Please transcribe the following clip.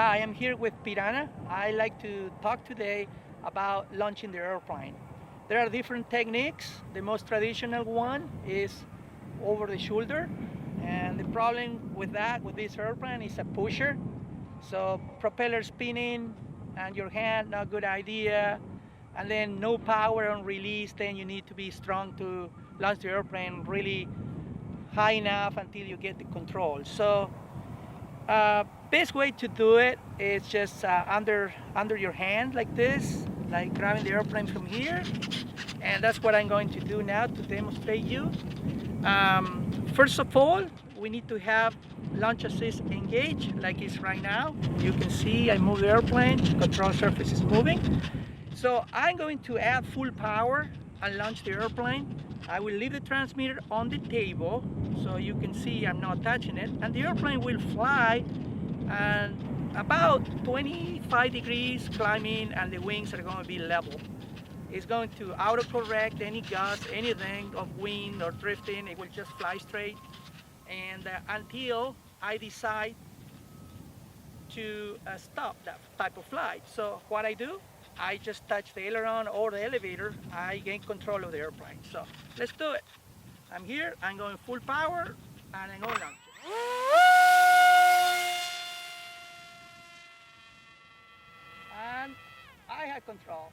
Hi, I'm here with Piranha. I like to talk today about launching the airplane. There are different techniques. The most traditional one is over the shoulder. And the problem with that, with this airplane, is a pusher. So propeller spinning and your hand, not good idea. And then no power on release, then you need to be strong to launch the airplane really high enough until you get the control. So best way to do it is just under your hand like this, like grabbing the airplane from here, and that's what I'm going to do now to demonstrate you. First of all, we need to have launch assist engaged like it's right now. You can see I move the airplane, control surface is moving. So I'm going to add full power and launch the airplane. I will leave the transmitter on the table so you can see I'm not touching it, and the airplane will fly and about 25 degrees climbing, and the wings are going to be level. It's going to autocorrect any gust, anything of wind or drifting. It will just fly straight, and until I decide to stop that type of flight. So what I do, I just touch the aileron or the elevator, I gain control of the airplane. So let's do it. I'm here, I'm going full power, and I'm going launch. And I have control.